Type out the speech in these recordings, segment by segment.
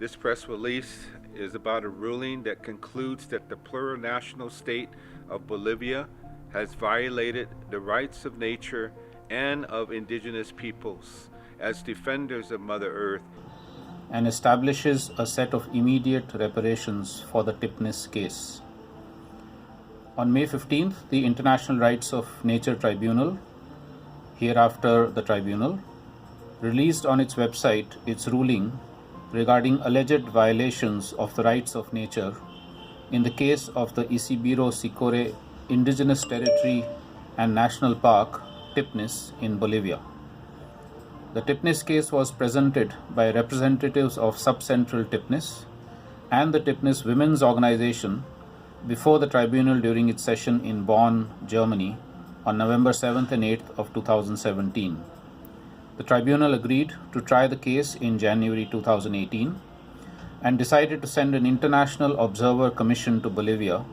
This press release is about a ruling that concludes that the plurinational state of Bolivia has violated the rights of nature and of indigenous peoples as defenders of Mother Earth, and establishes a set of immediate reparations for the TIPNIS case. On May 15th, the International Rights of Nature Tribunal, hereafter the Tribunal, released on its website its ruling regarding alleged violations of the rights of nature in the case of the Isidro Sicore Indigenous Territory and National Park, TIPNIS, in Bolivia. The TIPNIS case was presented by representatives of Subcentral TIPNIS and the TIPNIS Women's Organization before the tribunal during its session in Bonn, Germany, on November 7th and 8th of 2017. The tribunal agreed to try the case in January 2018 and decided to send an international observer commission to Bolivia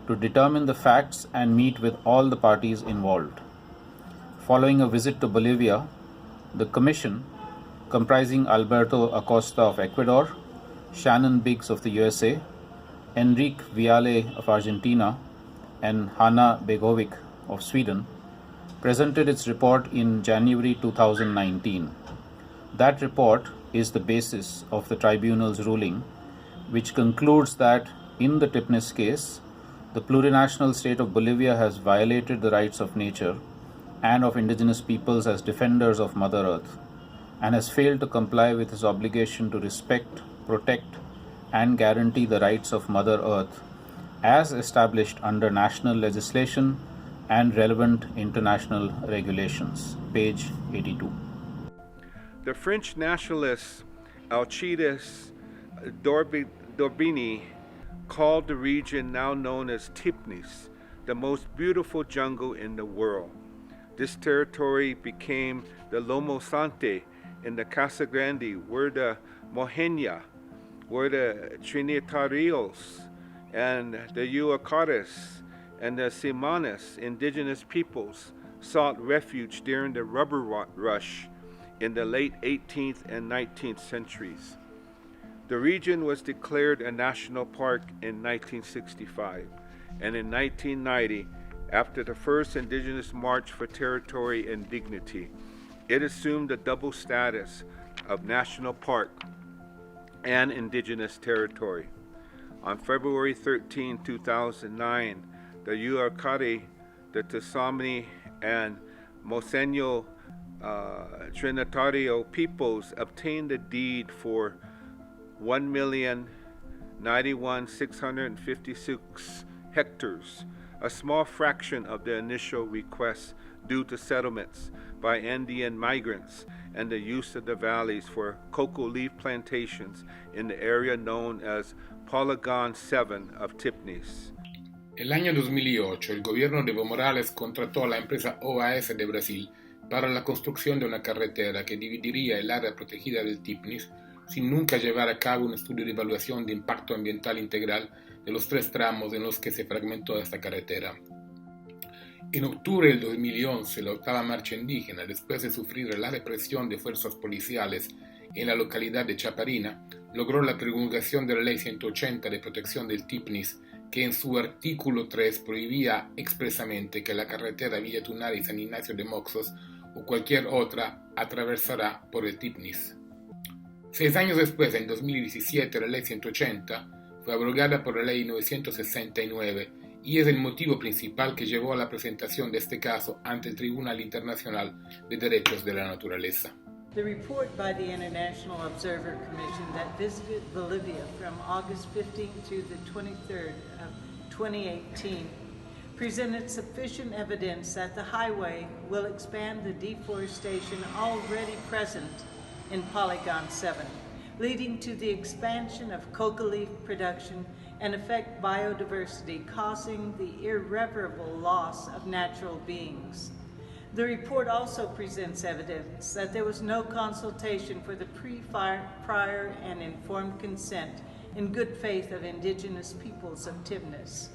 to determine the facts and meet with all the parties involved. Following a visit to Bolivia, the commission, comprising Alberto Acosta of Ecuador, Shannon Biggs of the USA, Enrique Viale of Argentina, and Hanna Begovic of Sweden, presented its report in January 2019. That report is the basis of the tribunal's ruling, which concludes that in the TIPNIS case, the plurinational state of Bolivia has violated the rights of nature and of indigenous peoples as defenders of Mother Earth, and has failed to comply with its obligation to respect, protect, and guarantee the rights of Mother Earth as established under national legislation and relevant international regulations. Page 82. The French nationalist Alcides d'Orbigny called the region now known as TIPNIS the most beautiful jungle in the world. This territory became the Lomo Sante in the Casa Grande, where the Mojeña, where the Trinitarios and the Yuacares and the Simanes indigenous peoples sought refuge during the rubber rush in the late 18th and 19th centuries. The region was declared a national park in 1965, and in 1990, after the first indigenous march for territory and dignity, it assumed a double status of national park and indigenous territory. On February 13, 2009, the Yucari, the Tsamani, and Moseño Trinitario peoples obtained a deed for 1,091,656 hectares, a small fraction of the initial request due to settlements by Andean migrants and the use of the valleys for cocoa leaf plantations in the area known as Polygon 7 of TIPNIS. En el año 2008, el gobierno de Evo Morales contrató a la empresa OAS de Brasil para la construcción de una carretera que dividiría el área protegida del TIPNIS sin nunca llevar a cabo un estudio de evaluación de impacto ambiental integral de los 3 tramos en los que se fragmentó esta carretera. En octubre del 2011, la octava marcha indígena, después de sufrir la represión de fuerzas policiales en la localidad de Chaparina, logró la promulgación de la Ley 180 de protección del TIPNIS, que en su artículo 3 prohibía expresamente que la carretera Villa Tunari y San Ignacio de Moxos o cualquier otra atravesará por el TIPNIS. 6 años después, en 2017, la Ley 180 fue abrogada por la Ley 969 y es el motivo principal que llevó a la presentación de este caso ante el Tribunal Internacional de Derechos de la Naturaleza. The report by the International Observer Commission that visited Bolivia from August 15th to the 23rd of 2018 presented sufficient evidence that the highway will expand the deforestation already present in Polygon 7, leading to the expansion of coca leaf production and affect biodiversity, causing the irreparable loss of natural beings. The report also presents evidence that there was no consultation for the prior and informed consent in good faith of indigenous peoples of TIPNIS,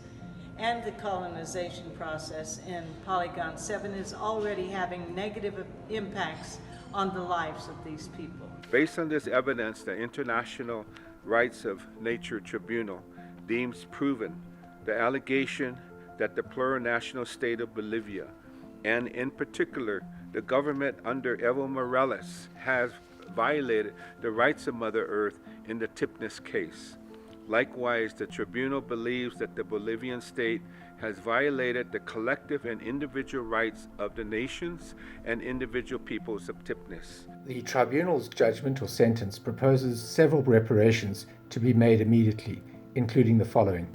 and the colonization process in Polygon 7 is already having negative impacts on the lives of these people. Based on this evidence, the International Rights of Nature Tribunal deems proven the allegation that the plurinational state of Bolivia, and in particular the government under Evo Morales, has violated the rights of Mother Earth in the TIPNIS case. Likewise, the tribunal believes that the Bolivian state has violated the collective and individual rights of the nations and individual peoples of TIPNIS. The tribunal's judgment or sentence proposes several reparations to be made immediately, including the following: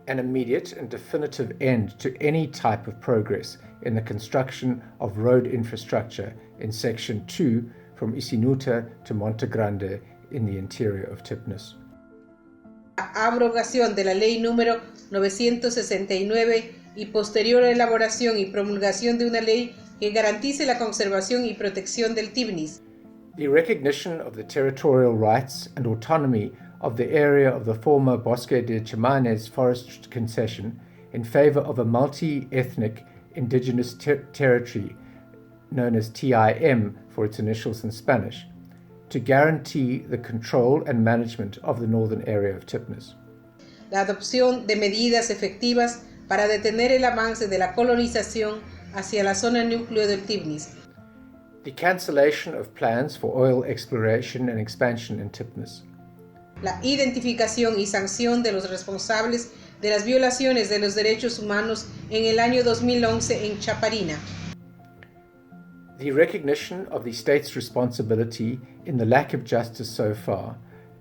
an immediate and definitive end to any type of progress in the construction of road infrastructure in Section 2 from Isinuta to Monte Grande in the interior of TIPNIS. Abrogación de la ley número 969 y posterior elaboración y promulgación de una ley que garantice la conservación y protección del TIPNIS. The recognition of the territorial rights and autonomy of the area of the former Bosque de Chimanes forest concession in favor of a multi-ethnic indigenous territory known as TIM for its initials in Spanish, to guarantee the control and management of the northern area of TIPNIS. La adopción de medidas efectivas para detener el avance de la colonización hacia la zona núcleo del TIPNIS. The cancellation of plans for oil exploration and expansion in TIPNIS. La identificación y sanción de los responsables de las violaciones de los derechos humanos en el año 2011 en Chaparina. The recognition of the state's responsibility in the lack of justice so far,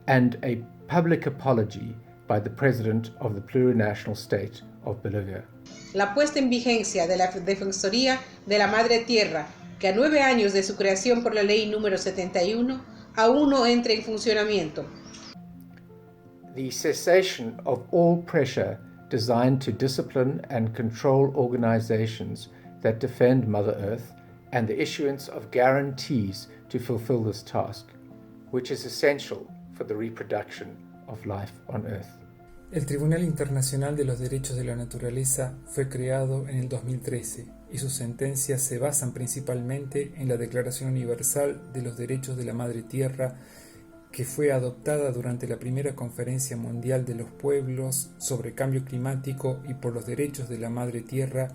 and a public apology by the President of the plurinational state of Bolivia. La puesta en vigencia de la Defensoría de la Madre Tierra, que a 9 años de su creación por la Ley número 71, aún no entra en funcionamiento. The cessation of all pressure designed to discipline and control organizations that defend Mother Earth, and the issuance of guarantees to fulfill this task, which is essential for the reproduction of life on Earth. El Tribunal Internacional de los Derechos de la Naturaleza fue creado en el 2013 y sus sentencias se basan principalmente en la Declaración Universal de los Derechos de la Madre Tierra, que fue adoptada durante la primera Conferencia Mundial de los Pueblos sobre Cambio Climático y por los Derechos de la Madre Tierra,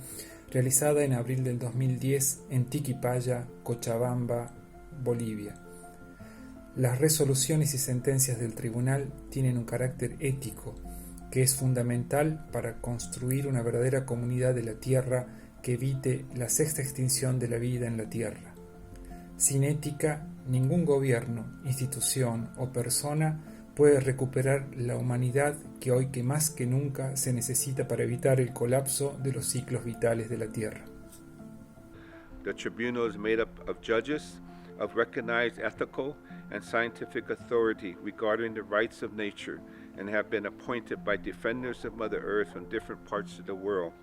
realizada en abril del 2010 en Tiquipaya, Cochabamba, Bolivia. Las resoluciones y sentencias del tribunal tienen un carácter ético, que es fundamental para construir una verdadera comunidad de la Tierra que evite la sexta extinción de la vida en la Tierra. Sin ética, ningún gobierno, institución o persona puede recuperar la humanidad que hoy que más que nunca se necesita para evitar el colapso de los ciclos vitales de la Tierra. The tribunal is made up of judges of recognized ethical and scientific authority regarding the rights of nature and have been appointed by defenders of Mother Earth from different parts of the world.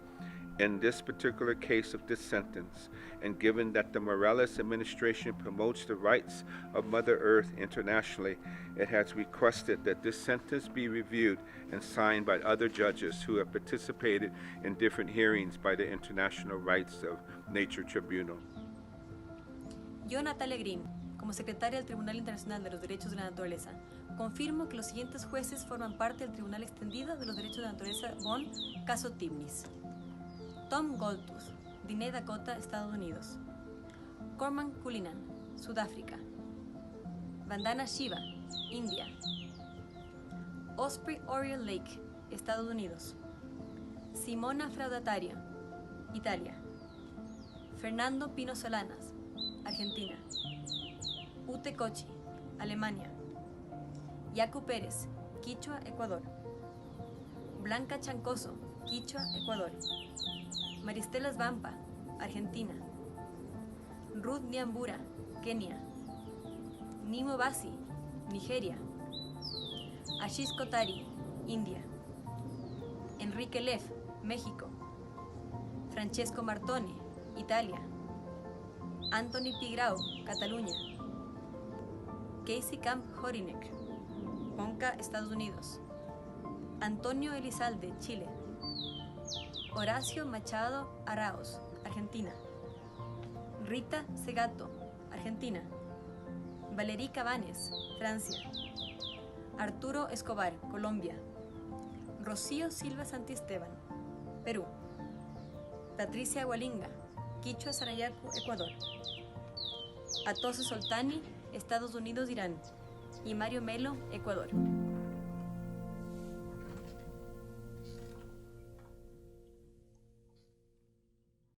In this particular case of this sentence, and given that the Morales administration promotes the rights of Mother Earth internationally, it has requested that this sentence be reviewed and signed by other judges who have participated in different hearings by the International Rights of Nature Tribunal. Yo, Natalia Green, como secretaria del Tribunal Internacional de los Derechos de la Naturaleza, confirmo que los siguientes jueces forman parte del Tribunal Extendido de los Derechos de la Naturaleza Bonn, Caso TIPNIS. Tom Goldtooth, Diné, Dakota, Estados Unidos. Cormac Cullinan, Sudáfrica. Vandana Shiva, India. Osprey Oriole Lake, Estados Unidos. Simona Fraudatario, Italia. Fernando Pino Solanas, Argentina. Ute Kochi, Alemania. Yacu Pérez, Quichua, Ecuador. Blanca Chancoso, Quichua, Ecuador. Maristela Svampa, Argentina. Ruth Nyambura, Kenia. Nimo Basi, Nigeria. Ashish Kotari, India. Enrique Leff, México. Francesco Martone, Italia. Anthony Pigrao, Cataluña. Casey Camp Horinek, Ponca, Estados Unidos. Antonio Elizalde, Chile. Horacio Machado Araos, Argentina. Rita Segato, Argentina. Valerie Cabanes, Francia. Arturo Escobar, Colombia. Rocío Silva Santiesteban, Perú. Patricia Hualinga, Quichua Sarayaku, Ecuador. Atoso Soltani, Estados Unidos, Irán. Y Mario Melo, Ecuador.